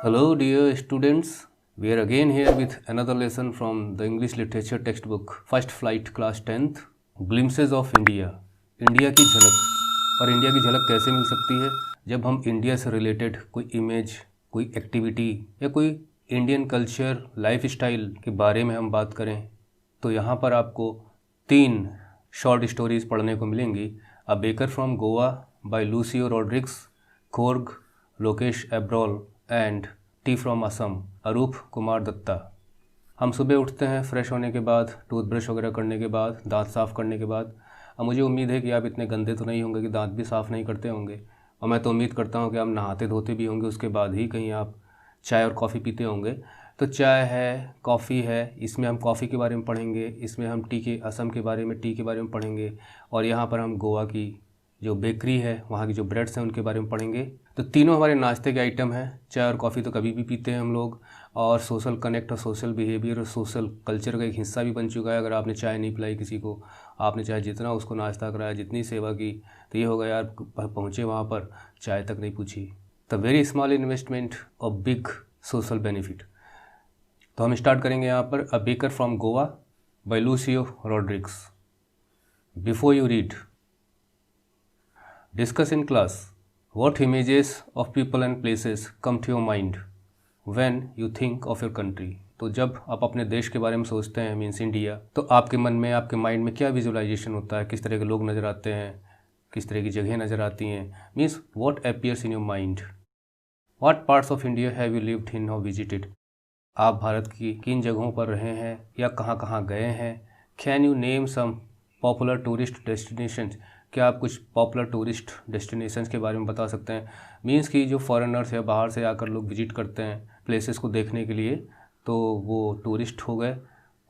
Hello dear students, we are again here with another lesson from the English literature textbook First Flight class 10th Glimpses of India। India की झलक। और India की झलक कैसे मिल सकती है? जब हम इंडिया से रिलेटेड कोई इमेज, कोई एक्टिविटी या कोई इंडियन कल्चर, लाइफ स्टाइल के बारे में हम बात करें तो यहाँ पर आपको 3 शॉर्ट स्टोरीज पढ़ने को मिलेंगी। A baker from Goa by Lucio Rodrigues, Khorg Lokesh Abrol and tea from Assam Arup Kumar Dutta. हम सुबह उठते हैं फ्रेश होने के बाद, टूथब्रश वगैरह करने के बाद, दांत साफ़ करने के बाद। अब मुझे उम्मीद है कि आप इतने गंदे तो नहीं होंगे कि दांत भी साफ़ नहीं करते होंगे, और मैं तो उम्मीद करता हूँ कि आप नहाते धोते भी होंगे, उसके बाद ही कहीं आप चाय और कॉफ़ी पीते होंगे। तो चाय है, कॉफ़ी है, इसमें हम कॉफ़ी के बारे में पढ़ेंगे, इसमें हम टी के असम के बारे में, टी के बारे में पढ़ेंगे, और यहाँ पर हम गोवा की जो बेकरी है, वहाँ की जो ब्रेड्स हैं उनके बारे में पढ़ेंगे। तो तीनों हमारे नाश्ते के आइटम हैं। चाय और कॉफ़ी तो कभी भी पीते हैं हम लोग, और सोशल कनेक्ट और सोशल बिहेवियर और सोशल कल्चर का एक हिस्सा भी बन चुका है। अगर आपने चाय नहीं पिलाई किसी को, आपने चाहे जितना उसको नाश्ता कराया, जितनी सेवा की, तो ये होगा यार पहुँचे वहाँ पर चाय तक नहीं पूछी। द वेरी स्मॉल इन्वेस्टमेंट और बिग सोशल बेनिफिट। तो हम स्टार्ट करेंगे यहाँ पर a baker from Goa by Lucio Rodrigues. Before you read, discuss in class what images of people and places come to your mind when you think of your country। तो जब आप अपने देश के बारे में सोचते हैं, मीन्स इंडिया, तो आपके मन में, आपके माइंड में क्या विजुअलाइजेशन होता है? किस तरह के लोग नज़र आते हैं, किस तरह की जगह नज़र आती हैं? Means what appears in your mind. What parts of India have you lived in और विजिटेड। आप भारत की किन जगहों पर रहे हैं या कहाँ कहाँ गए हैं? Can you name some popular tourist destinations. क्या आप कुछ पॉपुलर टूरिस्ट डेस्टिनेशंस के बारे में बता सकते हैं? मीन्स कि जो फॉरेनर्स या बाहर से आकर लोग विजिट करते हैं प्लेसेस को देखने के लिए, तो वो टूरिस्ट हो गए,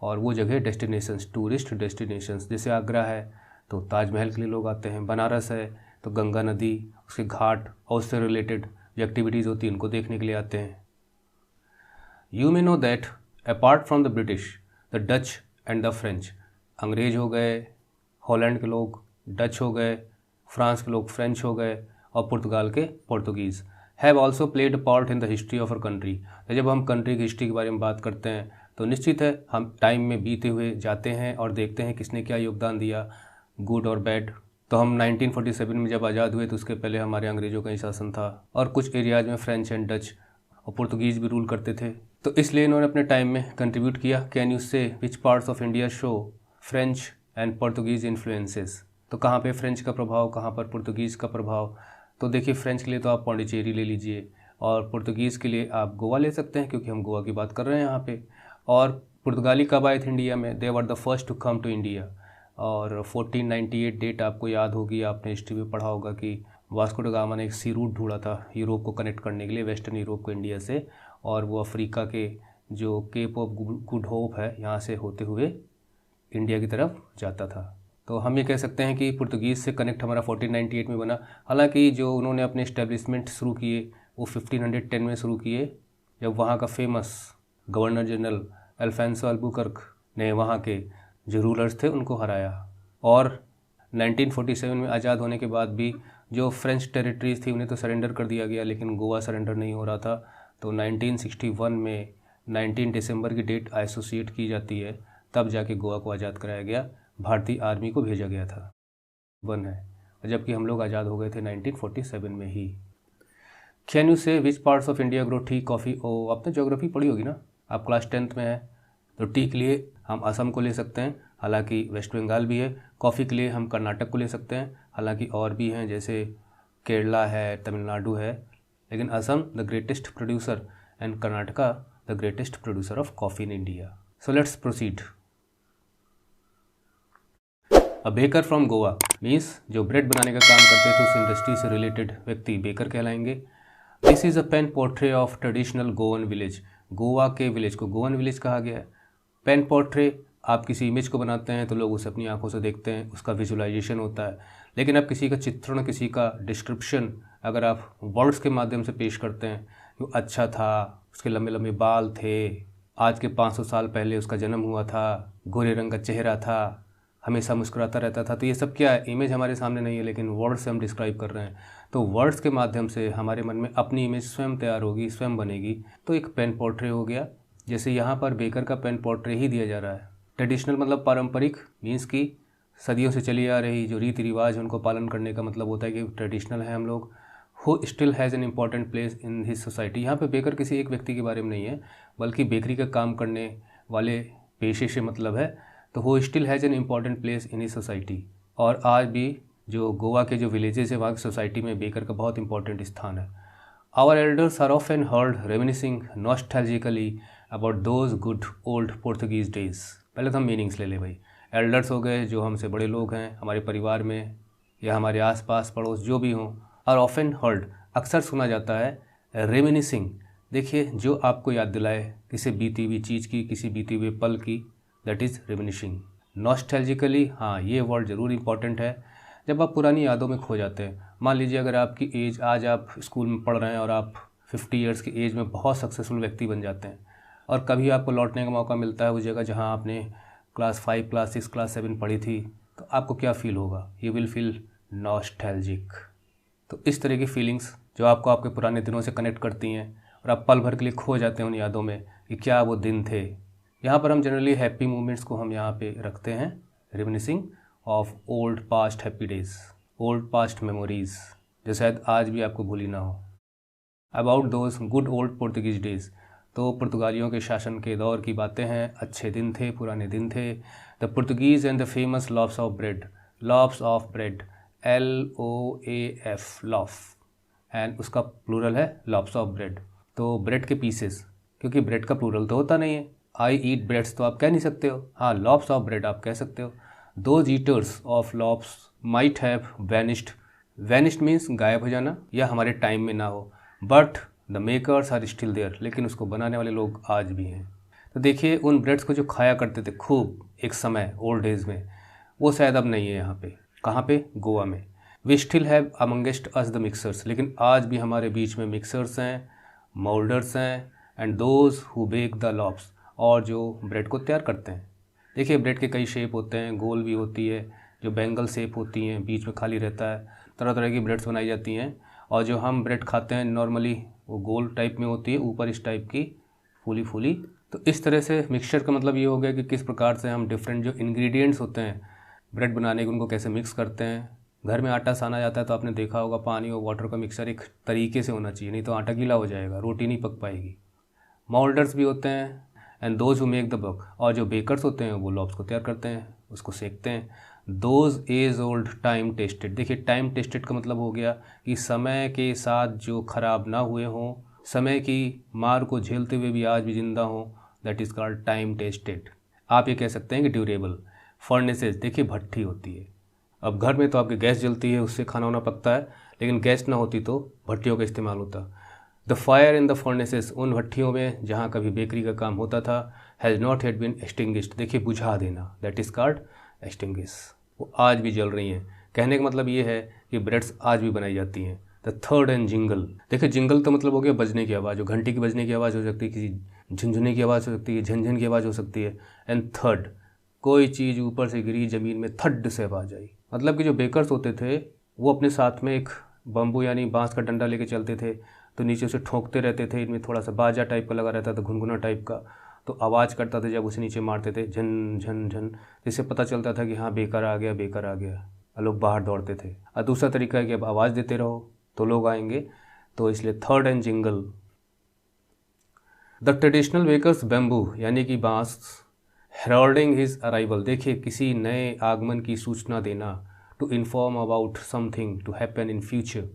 और वो जगह डेस्टिनेशंस, टूरिस्ट डेस्टिनेशंस। जैसे आगरा है तो ताजमहल के लिए लोग आते हैं, बनारस है तो गंगा नदी, उसके घाट और उससे रिलेटेड जो एक्टिविटीज़ होती हैं उनको देखने के लिए आते हैं। You may know that apart from the British, the Dutch and the French, अंग्रेज हो गए, हॉलैंड के लोग डच हो गए, फ्रांस के लोग फ्रेंच हो गए, और पुर्तगाल के Portuguese, have also played a part in the history of our country. तो जब हम कंट्री की हिस्ट्री के बारे में बात करते हैं तो निश्चित है हम टाइम में बीते हुए जाते हैं और देखते हैं किसने क्या योगदान दिया, गुड और बैड। तो हम 1947 में जब आज़ाद हुए तो उसके पहले हमारे अंग्रेज़ों का ही शासन था, और कुछ एरियाज़ में फ्रेंच एंड डच और पुर्तगीज़ भी रूल करते थे, तो इसलिए इन्होंने अपने टाइम में कंट्रीब्यूट किया। Can you say which parts of India show French and Portuguese influences. तो कहाँ पे फ्रेंच का प्रभाव, कहाँ पर पुर्तगीज़ का प्रभाव? तो देखिए, फ्रेंच के लिए तो आप पौंडीचेरी ले लीजिए, और पुर्तगीज़ के लिए आप गोवा ले सकते हैं, क्योंकि हम गोवा की बात कर रहे हैं यहाँ पे। और पुर्तगाली कब आए थे इंडिया में? They were the first to come to India. और 1498 डेट आपको याद होगी, आपने हिस्ट्री में पढ़ा होगा कि वास्को ड गामा ने एक सी रूट ढूंढा था यूरोप को कनेक्ट करने के लिए, वेस्टर्न यूरोप को इंडिया से, और वो अफ्रीका के जो केप ऑफ गुड होप है यहाँ से होते हुए इंडिया की तरफ जाता था। तो हम ये कह सकते हैं कि पुर्तगीज़ से कनेक्ट हमारा 1498 में बना। हालांकि जो उन्होंने अपने इस्टेब्लिशमेंट शुरू किए वो 1510 में शुरू किए, जब वहाँ का famous governor general Alfonso Albuquerque ने वहाँ के जो रूलर्स थे उनको हराया। और 1947 में आज़ाद होने के बाद भी जो फ्रेंच टेरिटरीज थी उन्हें तो सरेंडर कर दिया गया, लेकिन गोवा सरेंडर नहीं हो रहा था। तो 1961 में 19 दिसंबर की डेट एसोसिएट की जाती है, तब जाके गोवा को आज़ाद कराया गया, भारतीय आर्मी को भेजा गया था। वन है, जबकि हम लोग आज़ाद हो गए थे 1947 में ही। Can you say which parts of India grow tea coffee. ओ, आपने ज्योग्राफी पढ़ी होगी ना, आप क्लास 10th में है। तो टी के लिए हम असम को ले सकते हैं, हालांकि वेस्ट बंगाल भी है। कॉफ़ी के लिए हम कर्नाटक को ले सकते हैं, हालांकि और भी हैं, जैसे केरला है, तमिलनाडु है, लेकिन Assam the greatest producer and Karnataka the greatest producer of coffee in India. So let's proceed. A baker from Goa means जो ब्रेड बनाने का काम करते थे उस इंडस्ट्री से रिलेटेड व्यक्ति बेकर कहलाएंगे। This is a pen portrait of traditional Goan village. Goa के विलेज को गोवन विलेज कहा गया है। पेन पोर्ट्रे, आप किसी इमेज को बनाते हैं तो लोग उसे अपनी आंखों से देखते हैं, उसका विजुअलाइजेशन होता है। लेकिन अब किसी का चित्रण, किसी का डिस्क्रिप्शन अगर आप वर्ड्स के माध्यम से पेश करते हैं, वो अच्छा था, उसके लंबे लंबे बाल थे, आज के 500 साल पहले उसका जन्म हुआ था, गोरे रंग का चेहरा था, हमेशा मुस्कुराता रहता था। तो ये सब क्या है, इमेज हमारे सामने नहीं है लेकिन वर्ड से हम डिस्क्राइब कर रहे हैं। तो वर्ड्स के माध्यम से हमारे मन में अपनी इमेज स्वयं तैयार होगी, स्वयं बनेगी। तो एक पेन पोर्ट्रे हो गया, जैसे यहाँ पर बेकर का पेन पोर्ट्रे ही दिया जा रहा है। ट्रेडिशनल मतलब पारंपरिक, मीन्स की सदियों से चली आ रही जो रीति रिवाज उनको पालन करने का मतलब होता है कि ट्रेडिशनल है हम लोग। Who still has an important place in his society. यहाँ पे बेकर किसी एक व्यक्ति के बारे में नहीं है, बल्कि बेकरी का काम करने वाले पेशे से मतलब है। तो who still has an important place in his society. और आज भी जो गोवा के जो विलेजेस है वहाँ की सोसाइटी में बेकर का बहुत इंपॉर्टेंट स्थान है। Our elders are often heard reminiscing nostalgically about those good old Portuguese days. पहले तो हम मीनिंग्स ले भाई। एल्डर्स हो गए जो हमसे बड़े लोग हैं हमारे परिवार में या हमारे आसपास पड़ोस जो भी हों। और ऑफन हर्ड अक्सर सुना जाता है। रेमिनिसिंग देखिए जो आपको याद दिलाए किसी बीती हुई चीज़ की, किसी बीती हुए पल की, दैट इज़ रेमिनिशिंग। नॉस्टैल्जिकली, हाँ ये वर्ड ज़रूर इंपॉर्टेंट है। जब आप पुरानी यादों में खो जाते हैं, मान लीजिए अगर आपकी एज, आज आप स्कूल में पढ़ रहे हैं और आप 50 ईयर्स की एज में बहुत सक्सेसफुल व्यक्ति बन जाते हैं और कभी आपको लौटने का मौका मिलता है उस जगह जहाँ आपने क्लास 5, क्लास 6, क्लास 7 पढ़ी थी, तो आपको क्या फील होगा? You will feel nostalgic. तो इस तरह की फीलिंग्स जो आपको आपके पुराने दिनों से कनेक्ट करती हैं और आप पल भर के लिए खो जाते हैं उन यादों में कि क्या वो दिन थे। यहाँ पर हम जनरली हैप्पी मोमेंट्स को हम यहाँ पे रखते हैं, रिमिनिसिंग of old past happy days, old past memories जो शायद आज भी आपको भूली ना हो। About those good old Portuguese days, तो पुर्तगालियों के शासन के दौर की बातें हैं, अच्छे दिन थे, पुराने दिन थे। The Portuguese and the famous laughs of bread, laughs of bread, LOAF, loaf, and उसका प्लूरल है लॉफ्स ऑफ ब्रेड। तो ब्रेड के पीसेस, क्योंकि ब्रेड का प्लूरल तो होता नहीं है, आई ईट ब्रेड्स तो आप कह नहीं सकते हो, हाँ लॉफ्स ऑफ ब्रेड आप कह सकते हो। Those eaters of loaves might have vanished, vanished means गायब हो जाना या हमारे टाइम में ना हो, but the makers are still there, लेकिन उसको बनाने वाले लोग आज भी हैं। तो देखिए उन ब्रेड्स को जो खाया करते थे खूब एक समय ओल्ड डेज में, वो शायद अब नहीं है यहाँ पे। कहाँ पे? गोवा में। We still have amongst us the mixers, लेकिन आज भी हमारे बीच में मिक्सर्स हैं, मोल्डर्स हैं, and those who bake the loaves, और जो ब्रेड को तैयार करते हैं। देखिए ब्रेड के कई शेप होते हैं, गोल भी होती है, जो बैंगल शेप होती हैं, बीच में खाली रहता है, तरह तरह की ब्रेड्स बनाई जाती हैं। और जो हम ब्रेड खाते हैं नॉर्मली वो गोल टाइप में होती है, ऊपर इस टाइप की फूली फूली। तो इस तरह से मिक्सचर का मतलब ये हो गया कि किस प्रकार से हम डिफरेंट जो इंग्रेडिएंट्स होते हैं ब्रेड बनाने के उनको कैसे मिक्स करते हैं। घर में आटा साना जाता है तो आपने देखा होगा पानी और वाटर का मिक्सचर एक तरीके से होना चाहिए, नहीं तो आटा गीला हो जाएगा, रोटी नहीं पक पाएगी। मोल्डर्स भी होते हैं, and those who make the buck, और जो बेकर्स होते हैं वो लॉफ्स को तैयार करते हैं, उसको सेकते हैं। Those age old time tested, देखिए टाइम टेस्टेड का मतलब हो गया कि समय के साथ जो खराब ना हुए हों, समय की मार को झेलते हुए भी आज भी जिंदा हों, that is called time tested. आप ये कह सकते हैं कि ड्यूरेबल। फर्नेसेस, देखिए भट्ठी होती है, अब घर में तो आपकी गैस जलती है, उससे खाना वाना पकता है, लेकिन गैस ना होती तो भट्टियों का इस्तेमाल होता। The fire in the furnaces, उन भट्टियों में जहाँ कभी बेकरी का काम होता था, has not had been extinguished, देखिए बुझा देना, दैट इज़ कॉल्ड एक्सटिंग्विश। वो आज भी जल रही हैं। कहने का मतलब ये है कि ब्रेड्स आज भी बनाई जाती हैं। द थर्ड एंड जिंगल, देखिए जिंगल तो मतलब हो गया बजने की आवाज़, जो घंटी की बजने की आवाज़ हो सकती है, किसी झुंझुने की आवाज़ हो सकती है, झनझन की आवाज़ हो सकती है। एंड थर्ड, कोई चीज़ ऊपर से गिरी ज़मीन में थड से आवाज़ आई, मतलब कि जो बेकर्स होते थे वो अपने साथ में एक बम्बू यानी बांस का डंडा लेके चलते थे, तो नीचे उसे ठोंकते रहते थे, इनमें थोड़ा सा बाजा टाइप का लगा रहता था, घुनघुना टाइप का, तो आवाज़ करता था जब उसे नीचे मारते थे, झन झन झन, जिससे पता चलता था कि हाँ बेकर आ गया, बेकर आ गया, और लोग बाहर दौड़ते थे। और दूसरा तरीका है कि अब आवाज़ देते रहो तो लोग आएंगे, तो इसलिए थर्ड and jingle. The traditional bakers bamboo यानी कि बांस, हेराल्डिंग हिज अराइवल, देखिए किसी नए आगमन की सूचना देना, to inform about something to happen in future,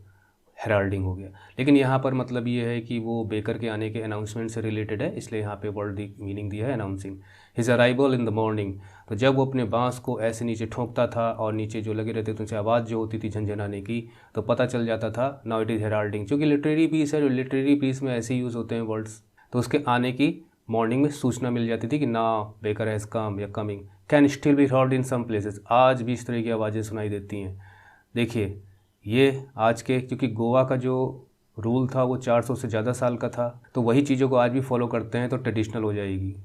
heralding हो गया। लेकिन यहाँ पर मतलब ये है कि वो बेकर के आने के अनाउंसमेंट से रिलेटेड है, इसलिए यहाँ पे वर्ड मीनिंग दिया है announcing his arrival in the morning. तो जब वो अपने बांस को ऐसे नीचे ठोंकता था और नीचे जो लगे रहते थे उनसे आवाज़ जो होती थी झंझनाने की, तो पता चल जाता था नाउ इट इज़ हेराल्डिंग। क्योंकि लिटरेरी पीस है, लिटरेरी पीस में ऐसे यूज़ होते हैं वर्ड्स, तो उसके आने की मॉर्निंग में सूचना मिल जाती थी कि ना बेकर हैज़ कम या coming. Can still be heard in some places, आज भी इस तरह की आवाज़ें सुनाई देती हैं। देखिए ये आज के, क्योंकि गोवा का जो रूल था वो 400 से ज़्यादा साल का था, तो वही चीज़ों को आज भी फॉलो करते हैं तो ट्रेडिशनल हो जाएगी।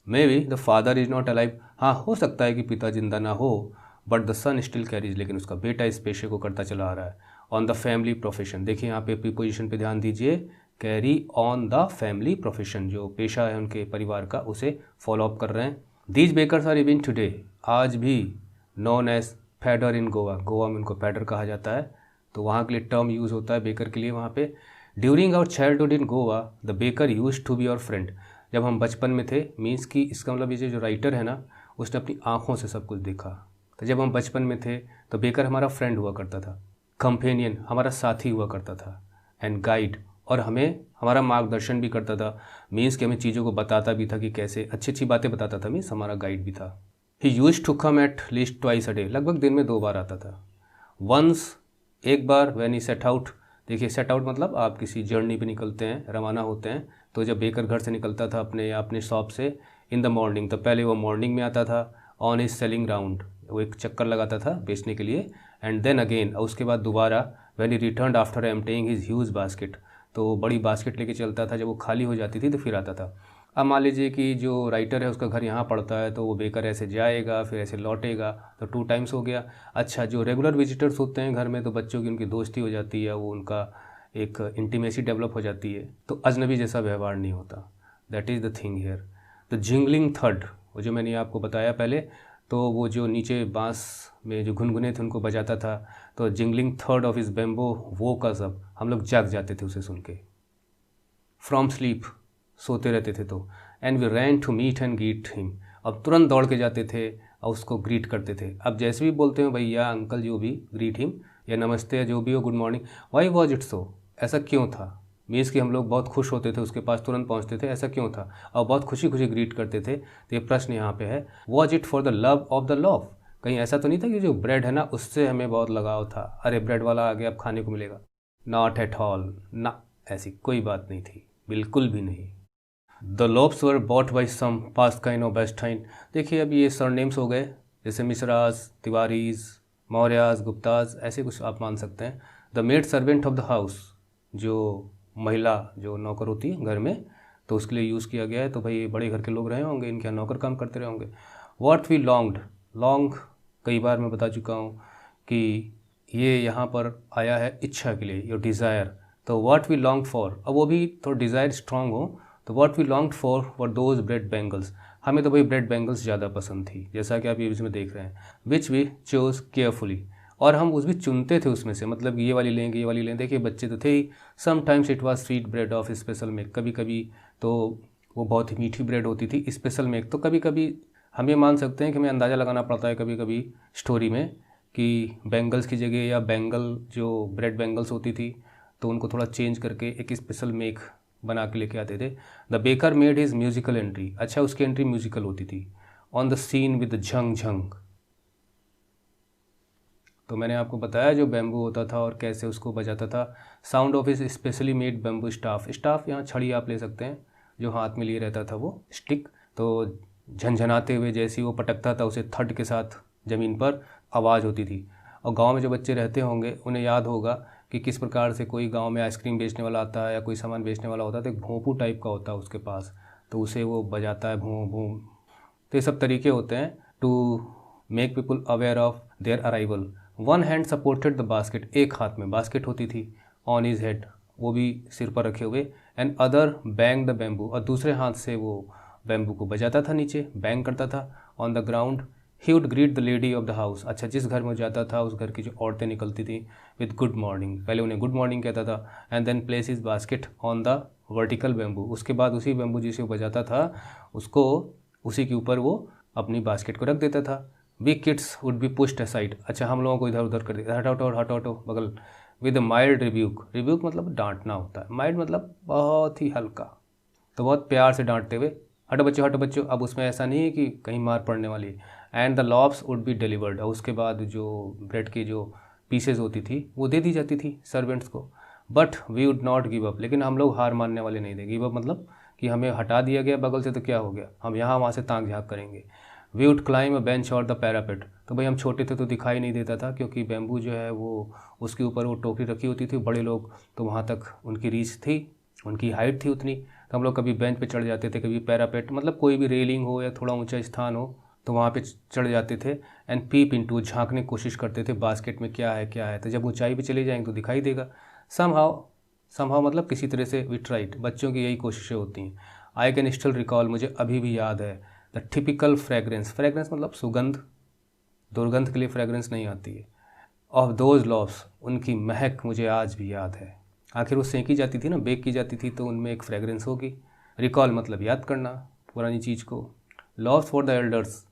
Maybe the father is not alive, हाँ हो सकता है कि पिता जिंदा ना हो, but the son still carries, लेकिन उसका बेटा इस पेशे को करता चला आ रहा है। ऑन द फैमिली प्रोफेशन, देखिए यहाँ पे प्रीपोजिशन पे ध्यान दीजिए, carry on the family profession, जो पेशा है उनके परिवार का उसे फॉलो अप कर रहे हैं। These bakers are even today, आज भी known as pader in Goa, Goa में उनको फैडर कहा जाता है, तो वहाँ के लिए टर्म यूज़ होता है बेकर के लिए वहाँ पे। During our childhood in Goa the baker used to be our friend, जब हम बचपन में थे, मीन्स कि इसका मतलब ये जो राइटर है ना उसने अपनी आँखों से सब कुछ देखा, तो जब हम बचपन में थे तो बेकर हमारा फ्रेंड हुआ करता था, कंपेनियन हमारा साथी हुआ करता था, एंड गाइड, और हमें हमारा मार्गदर्शन भी करता था, मीन्स कि हमें चीज़ों को बताता भी था कि कैसे, अच्छी अच्छी बातें बताता था, मीन्स हमारा गाइड भी था। He used to come at least twice a day, लगभग दिन में 2 बार आता था। वंस, एक बार, व्हेन ही सेट आउट, देखिए सेट आउट मतलब आप किसी जर्नी पे निकलते हैं, रवाना होते हैं, तो जब बेकर घर से निकलता था अपने शॉप से इन द मॉर्निंग, तो पहले वो मॉर्निंग में आता था, ऑन हिज सेलिंग राउंड, वो एक चक्कर लगाता था बेचने के लिए, एंड देन अगेन, और उसके बाद दोबारा, when he return after emptying his huge basket, तो बड़ी बास्केट लेके चलता था, जब वो खाली हो जाती थी तो फिर आता था। अब मान लीजिए कि जो राइटर है उसका घर यहाँ पड़ता है, तो वो बेकर ऐसे जाएगा फिर ऐसे लौटेगा, तो 2 टाइम्स हो गया। अच्छा, जो रेगुलर विजिटर्स होते हैं घर में, तो बच्चों की उनकी दोस्ती हो जाती है, वो उनका एक इंटीमेसी डेवलप हो जाती है, तो अजनबी जैसा व्यवहार नहीं होता। That is the thing here. The jingling third, वो जो मैंने आपको बताया पहले, तो वो जो नीचे बांस में जो घुनघुने थे उनको बजाता था, तो जिंगलिंग थर्ड ऑफ इस बेम्बो वो का सब हम लोग जाग जाते थे उसे सुन के। फ्रॉम स्लीप, सोते रहते थे तो, and we ran to meet and greet him, अब तुरंत दौड़ के जाते थे और उसको ग्रीट करते थे। अब जैसे भी बोलते हो भैया अंकल जो भी, ग्रीट हिम या नमस्ते या जो भी हो, good morning, why was it so, ऐसा क्यों था, मीन्स कि हम लोग बहुत खुश होते थे, उसके पास तुरंत पहुंचते थे, ऐसा क्यों था, और बहुत खुशी खुशी ग्रीट करते थे। तो ये प्रश्न यहाँ पे है, was it for the love of the love, कहीं ऐसा तो नहीं था कि जो ब्रेड है ना उससे हमें बहुत लगाव था, अरे ब्रेड वाला आ गया अब खाने को मिलेगा, नॉट एट ऑल, ना, ऐसी कोई बात नहीं थी, बिल्कुल भी नहीं। The loaves were bought by some पास्काइन और बेस्टाइन, देखिए अब ये सरनेम्स हो गए, जैसे मिश्राज, तिवारीज, मौर्याज, गुप्ताज, ऐसे कुछ आप मान सकते हैं। The maid servant of the house, जो महिला जो नौकर होती है घर में, तो उसके लिए यूज़ किया गया है, तो भाई बड़े घर के लोग रहे होंगे, इनके यहाँ नौकर काम करते रहे होंगे। वॉट वी लॉन्ग्ड, लॉन्ग कई बार मैं बता चुका हूँ कि ये यहाँ पर आया है इच्छा के लिए, योर डिज़ायर, तो व्हाट वी लॉन्ग फॉर, अब वो भी थोड़ा डिज़ायर स्ट्रांग हो, तो what we longed for were those bread bangles, हमें तो भाई ब्रेड बैंगल्स ज़्यादा पसंद थी, जैसा कि आप ये इसमें देख रहे हैं, विच वी चोज केयरफुली, और हम उस भी चुनते थे उसमें से, मतलब ये वाली लेंगे ये वाली लेंगे, देखिए बच्चे तो थे ही। Sometimes it was sweet bread of special make, कभी कभी तो वो बहुत ही मीठी ब्रेड होती थी, स्पेशल मेक, तो कभी कभी हम ये मान सकते हैं कि हमें अंदाज़ा लगाना पड़ता है कभी कभी स्टोरी में कि बैंगल्स की जगह या बैंगल जो ब्रेड बैंगल्स होती थी तो उनको थोड़ा चेंज करके एक स्पेशल मेक बना के लेके आते थे। The baker made his musical entry, अच्छा उसकी एंट्री म्यूजिकल होती थी, ऑन द सीन विद झंग झंग, तो मैंने आपको बताया जो बैम्बू होता था और कैसे उसको बजाता था। Sound of his specially made bamboo staff, staff यहाँ छड़ी आप ले सकते हैं, जो हाथ में लिए रहता था वो स्टिक, तो झनझनाते हुए जैसे ही वो पटकता था उसे थड के साथ ज़मीन पर आवाज़ होती थी। और गांव में जो बच्चे रहते होंगे उन्हें याद होगा कि किस प्रकार से कोई गांव में आइसक्रीम बेचने वाला आता है या कोई सामान बेचने वाला होता है, तो एक भोंपू टाइप का होता है उसके पास, तो उसे वो बजाता है भूं भूं। तो ये सब तरीके होते हैं to make people aware of their arrival. One hand supported the basket, एक हाथ में बास्केट होती थी, ऑन हिज हेड, वो भी सिर पर रखे हुए, and other bang the bamboo, और दूसरे हाथ से वो बैम्बू को बजाता था, नीचे बैंग करता था, on the ground. He would greet the lady of the house, अच्छा जिस घर में जाता था उस घर की जो औरतें निकलती थी, विद गुड मॉर्निंग, पहले उन्हें गुड मॉर्निंग कहता था, and then place his basket on the vertical bamboo, उसके बाद उसी बैम्बू जिसे वो बजाता था उसको उसी के ऊपर वो अपनी बास्केट को रख देता था। We kids would be pushed aside, अच्छा हम लोगों को इधर उधर कर देता, हटाओ हटाओ हटाओ बगल, विद माइल्ड रिब्यूक, रिब्यूक मतलब डांटना होता है, माइल्ड मतलब बहुत ही हल्का, तो बहुत प्यार से डांटते हुए, हटो बच्चों हटो बच्चों, अब उसमें ऐसा नहीं है कि कहीं मार पड़ने वाली है। And the lobes would be delivered, और उसके बाद जो ब्रेड की जो पीसेज होती थी वो दे दी जाती थी सर्वेंट्स को। But we would not give up, लेकिन हम लोग हार मानने वाले नहीं थे। गिव अप मतलब कि हमें हटा दिया गया बगल से तो क्या हो गया, हम यहाँ वहाँ से ताक झाँक करेंगे। We would climb a bench और द पैरापेट। तो भाई हम छोटे थे तो दिखाई नहीं देता था, क्योंकि बैम्बू जो है वो उसके ऊपर वो टोकरी रखी होती थी, बड़े लोग तो वहाँ तक उनकी रीच थी, उनकी हाइट थी उतनी, तो हम लोग कभी बेंच पे चढ़ जाते थे, कभी पैरापेट, मतलब कोई भी रेलिंग हो या थोड़ा ऊंचा स्थान हो तो वहाँ पे चढ़ जाते थे। एंड पीप इनटू, झांकने की कोशिश करते थे बास्केट में क्या है क्या है, तो जब ऊंचाई पे चले जाएंगे तो दिखाई देगा। समहाउ मतलब किसी तरह से वी ट्राइड, बच्चों की यही कोशिशें होती हैं। आई कैन स्टिल रिकॉल, मुझे अभी भी याद है, द टिपिकल फ्रेगरेंस, फ्रेगरेंस मतलब सुगंध, दुर्गंध के लिए फ्रेगरेंस नहीं आती है, ऑफ दोज लॉव्स, उनकी महक मुझे आज भी याद है। आखिर वो सेंकी जाती थी ना, बेक की जाती थी, तो उनमें एक फ्रेगरेंस होगी। रिकॉल मतलब याद करना पुरानी चीज़ को। लॉव्स फॉर द एल्डर्स,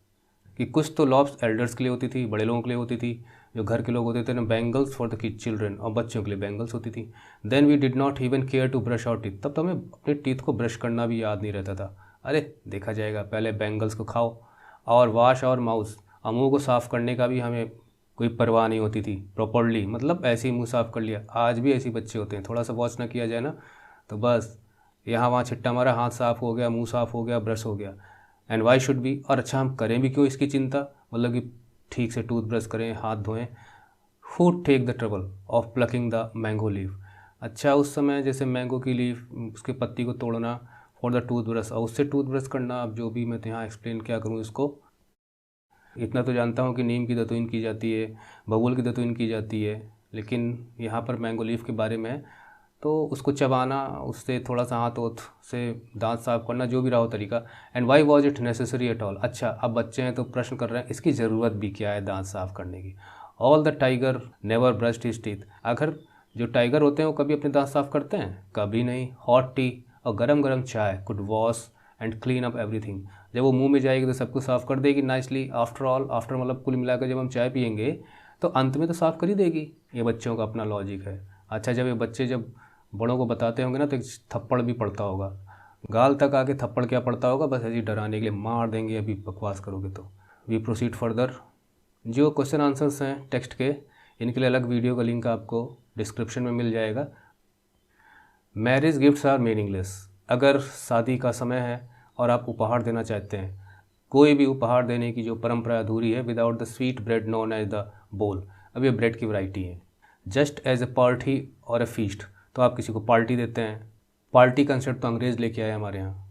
कि कुछ तो लॉव्स एल्डर्स के लिए होती थी, बड़े लोगों के लिए होती थी, जो घर के लोग होते थे ना। Bangles for the kid children, और बच्चों के लिए बैंगल्स होती थी। Then we did not even care to brush our teeth, तब तो हमें अपने टीथ को ब्रश करना भी याद नहीं रहता था। अरे देखा जाएगा, पहले बैंगल्स को खाओ। और वाश और माउस, मुँह को साफ़ करने का भी हमें कोई परवाह नहीं होती थी प्रॉपरली, मतलब ऐसे ही मुंह साफ़ कर लिया। आज भी ऐसे बच्चे होते हैं, थोड़ा सा वॉश ना किया जाए ना तो बस यहाँ वहाँ छिट्टा मारा, हाथ साफ़ हो गया, मुंह साफ़ हो गया, ब्रश हो गया। एंड वाई शुड बी, और अच्छा हम करें भी क्यों इसकी चिंता, मतलब कि ठीक से टूथ ब्रश करें, हाथ धोएं। Who take the trouble of plucking the mango leaf, अच्छा उस समय जैसे मैंगो की लीफ, उसके पत्ती को तोड़ना फॉर द टूथ ब्रश, और उससे टूथ ब्रश करना। अब जो भी मैं तो यहाँ एक्सप्लेन क्या करूँ इसको, इतना तो जानता हूँ कि नीम की दतुईन की जाती है, बबूल की दतुईन की जाती है, लेकिन यहाँ पर मैंगो लीफ के बारे में है। तो उसको चबाना, उससे थोड़ा सा हाथ ओथ से दांत साफ करना, जो भी रहा हो तरीका। And why was it necessary at all, अच्छा अब बच्चे हैं तो प्रश्न कर रहे हैं इसकी ज़रूरत भी क्या है दांत साफ करने की। All the tiger never brushed his teeth, अगर जो टाइगर होते हैं वो कभी अपने दांत साफ करते हैं, कभी नहीं। हॉट टी और गरम गरम चाय could wash and clean up everything, जब वो मुंह में जाएगी तो सब कुछ साफ़ कर देगी नाइसली। आफ्टर ऑल, आफ्टर मतलब कुल मिलाकर जब हम चाय पियेंगे तो अंत में तो साफ़ कर ही देगी। ये बच्चों का अपना लॉजिक है। अच्छा जब ये बच्चे जब बड़ों को बताते होंगे ना तो एक थप्पड़ भी पड़ता होगा, गाल तक आके थप्पड़ क्या पड़ता होगा, बस ऐसे ही डराने के लिए मार देंगे अभी बकवास करोगे तो। We proceed further. जो क्वेश्चन आंसर्स हैं टेक्स्ट के, इनके लिए अलग वीडियो का लिंक आपको डिस्क्रिप्शन में मिल जाएगा। मैरिज गिफ्ट्स आर मीनिंगलेस, अगर शादी का समय है और आप उपहार देना चाहते हैं, कोई भी उपहार देने की जो परंपरा अधूरी है, without the sweet bread known as the bol. अब ये ब्रेड की वैरायटी है। जस्ट एज ए पार्टी और ए फीस्ट, तो आप किसी को पार्टी देते हैं, पार्टी कंसेप्ट तो अंग्रेज़ लेके आए हमारे यहाँ,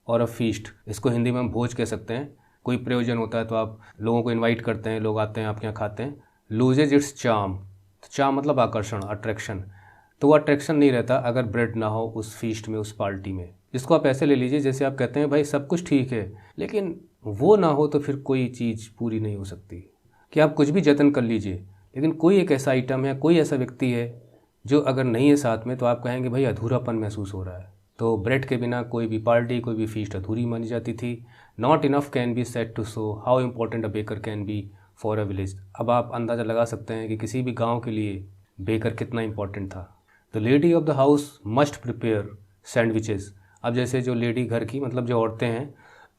और अ फीस्ट इसको हिंदी में हम भोज कह सकते हैं। कोई प्रयोजन होता है तो आप लोगों को इनवाइट करते हैं, लोग आते हैं आपके यहाँ खाते हैं। लूजेज इट्स चार्म, चार्म मतलब आकर्षण, अट्रैक्शन, तो वो अट्रैक्शन नहीं रहता अगर ब्रेड ना हो उस फीस्ट में, उस पार्टी में। इसको आप ऐसे ले लीजिए जैसे आप कहते हैं भाई सब कुछ ठीक है, लेकिन वो ना हो तो फिर कोई चीज़ पूरी नहीं हो सकती। कि आप कुछ भी जतन कर लीजिए, लेकिन कोई एक ऐसा आइटम है, कोई ऐसा व्यक्ति है जो अगर नहीं है साथ में तो आप कहेंगे भाई अधूरापन महसूस हो रहा है। तो ब्रेड के बिना कोई भी पार्टी, कोई भी फीस्ट अधूरी मानी जाती थी। Not enough can be said to show how important a baker can be for a village. अब आप अंदाज़ा लगा सकते हैं कि किसी भी गाँव के लिए बेकर कितना इंपॉर्टेंट था। The lady of the house must prepare sandwiches, अब जैसे जो लेडी घर की, मतलब जो औरतें हैं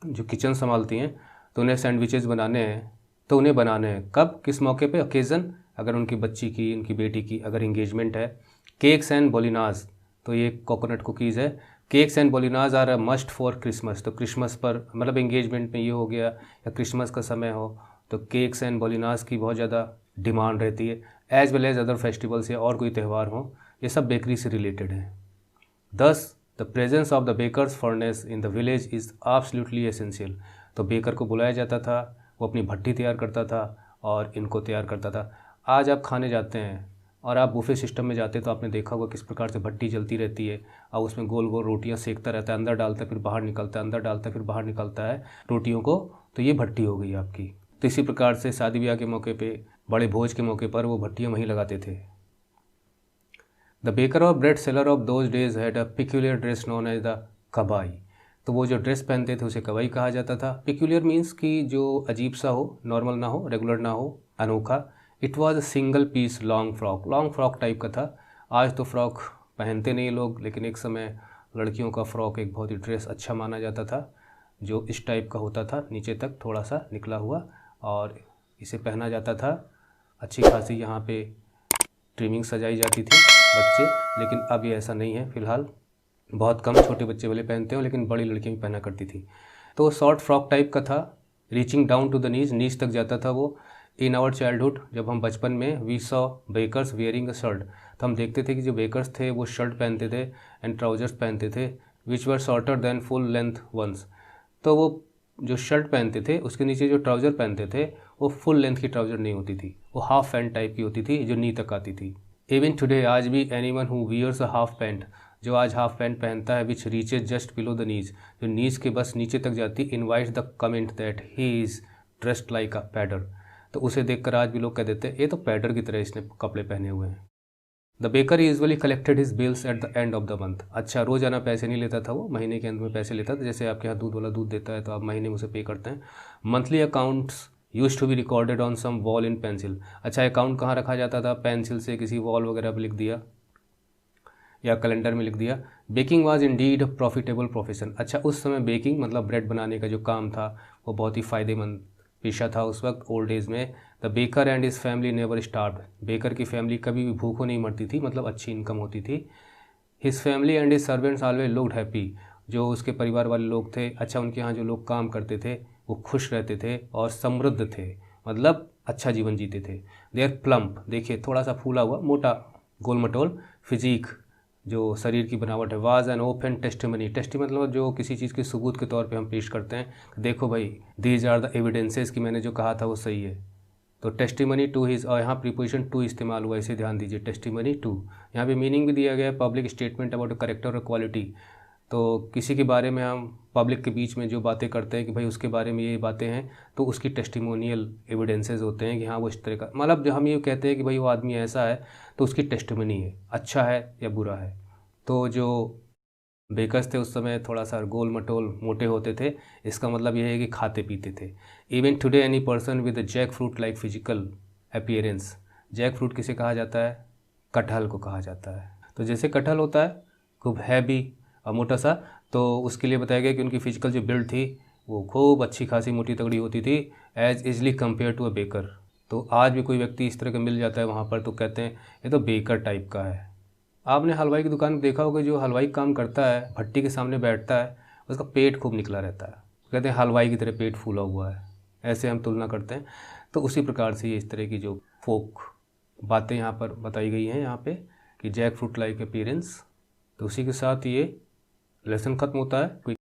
जो किचन संभालती हैं, तो उन्हें सैंडविचेस बनाने हैं, तो उन्हें बनाने हैं कब, किस मौके पे, ओकेज़न, अगर उनकी बच्ची की, उनकी बेटी की अगर इंगेजमेंट है। केक्स एंड बोलिनाज, तो ये कोकोनट कुकीज़ है। Cakes and bolinhas are a must for Christmas, तो क्रिसमस पर मतलब इंगेजमेंट में ये हो गया, या क्रिसमस का समय हो तो केक्स एंड बोलिनाज की बहुत ज़्यादा डिमांड रहती है। As well as other festivals या और कोई त्यौहार हो, ये सब बेकरी से रिलेटेड है। Thus the presence of the bakers furnace in the village is absolutely essential, तो बेकर को बुलाया जाता था, वो अपनी भट्टी तैयार करता था और इनको तैयार करता था। आज आप खाने जाते हैं और आप बुफे सिस्टम में जाते हैं तो आपने देखा होगा किस प्रकार से भट्टी जलती रहती है, और उसमें गोल गोल रोटियां सेकता रहता है, अंदर डालता है फिर बाहर निकलता है, अंदर डालता है फिर बाहर निकलता है रोटियों को, तो ये भट्टी हो गई आपकी। तो इसी प्रकार से शादी ब्याह के मौके पे, बड़े भोज के मौके पर वो भट्टियाँ वहीं लगाते थे। द बेकर और bread seller of those days had a peculiar dress known as the kabai, तो वो जो ड्रेस पहनते थे उसे कबाई कहा जाता था। पिक्यूलियर मीन्स कि जो अजीब सा हो, नॉर्मल ना हो, रेगुलर ना हो, अनोखा। It was a single piece long frock, long frock type का था। आज तो फ्रॉक पहनते नहीं लोग, लेकिन एक समय लड़कियों का फ्रॉक एक बहुत ही ड्रेस अच्छा माना जाता था, जो इस टाइप का होता था, नीचे तक थोड़ा सा निकला हुआ, और इसे पहना जाता था। अच्छी खासी यहाँ पे ट्रिमिंग सजाई जाती थी बच्चे, लेकिन अब ये ऐसा नहीं है फ़िलहाल। बहुत कम छोटे बच्चे भले पहनते हो, लेकिन बड़ी लड़कियाँ भी पहना करती थी। तो शॉर्ट फ्रॉक टाइप का था, reaching down to the knees, knees तक जाता था वो। इन आवर चाइल्डहुड, जब हम बचपन में, we saw bakers wearing a shirt, तो हम देखते थे कि जो बेकर्स थे वो शर्ट पहनते थे एंड ट्राउजर्स पहनते थे which were shorter than full length ones. तो वो जो शर्ट पहनते थे उसके नीचे जो ट्राउज़र पहनते थे वो फुल लेंथ की ट्राउज़र नहीं होती थी, वो हाफ पैंट टाइप की होती थी जो नी तक आती थी। इवन टुडे, आज भी, anyone who wears a half pant, जो आज हाफ पैंट पहनता है which reaches just below the knees, जो नीज के बस नीचे तक जाती, invites the comment that he is dressed like a pader, तो उसे देखकर आज भी लोग कह देते हैं ये तो पैडर की तरह इसने कपड़े पहने हुए हैं। The baker usually collected his bills at the end of the month. अच्छा, रोजाना पैसे नहीं लेता था वो, महीने के अंत में पैसे लेता था। जैसे आपके यहाँ दूध वाला दूध देता है तो आप महीने में उसे पे करते हैं। Monthly accounts used to be recorded on some wall in pencil. अच्छा, अकाउंट कहाँ रखा जाता था? पेंसिल से किसी वॉल वगैरह पर लिख दिया या कैलेंडर में लिख दिया। Baking was indeed a profitable profession. अच्छा, उस समय बेकिंग मतलब ब्रेड बनाने का जो काम था वो बहुत ही फ़ायदेमंद पेशा था उस वक्त, ओल्ड एज में। The baker and his family never starved. Baker की फैमिली कभी भी भूखों नहीं मरती थी, मतलब अच्छी इनकम होती थी। His family and his servants always looked happy. जो उसके परिवार वाले लोग थे, अच्छा उनके यहाँ जो लोग काम करते थे वो खुश रहते थे और समृद्ध थे, मतलब अच्छा जीवन जीते थे। देयर प्लम्प, देखिए थोड़ा सा फूला हुआ, मोटा, गोल मटोल फिजिक, जो शरीर की बनावट है। Was an open testimony. मतलब जो किसी चीज़ के सबूत के तौर पे हम पेश करते हैं, देखो भाई दीज आर द एविडेंसेस कि मैंने जो कहा था वो सही है। तो टेस्टिमनी टू हिज, और यहाँ प्रीपोजिशन टू इस्तेमाल हुआ, इसे ध्यान दीजिए, टेस्टिमनी टू। यहाँ पे मीनिंग भी दिया गया है, पब्लिक स्टेटमेंट अबाउट करेक्टर और क्वालिटी। तो किसी के बारे में हम पब्लिक के बीच में जो बातें करते हैं कि भाई उसके बारे में ये बातें हैं, तो उसकी टेस्टिमोनियल एविडेंसेस होते हैं कि हाँ वो इस तरह का, मतलब जब हम ये कहते हैं कि भाई वो आदमी ऐसा है तो उसकी टेस्टिमनी है, अच्छा है या बुरा है। तो जो बेकर्स थे उस समय थोड़ा सा गोल मटोल मोटे होते थे, इसका मतलब यह है कि खाते पीते थे। Even today any person with jackfruit like physical appearance. Jackfruit किसे कहा जाता है? कटहल को कहा जाता है। तो जैसे कटहल होता है खूब हैवी और मोटा सा, तो उसके लिए बताया गया कि उनकी फिजिकल जो बिल्ड थी वो खूब अच्छी खासी मोटी तगड़ी होती थी, is easily compared to a baker. तो आज भी कोई व्यक्ति इस तरह का मिल जाता है वहाँ पर तो कहते हैं ये तो बेकर टाइप का है। आपने हलवाई की दुकान में देखा होगा, जो हलवाई काम करता है भट्टी के सामने बैठता है उसका पेट खूब निकला रहता है, कहते हैं हलवाई की तरह पेट फूला हुआ है, ऐसे हम तुलना करते हैं। तो उसी प्रकार से ये इस तरह की जो फोक बातें यहाँ पर बताई गई हैं यहाँ पे कि जैक फ्रूट लाइक अपीयरेंस। तो उसी के साथ ये लेसन ख़त्म होता है।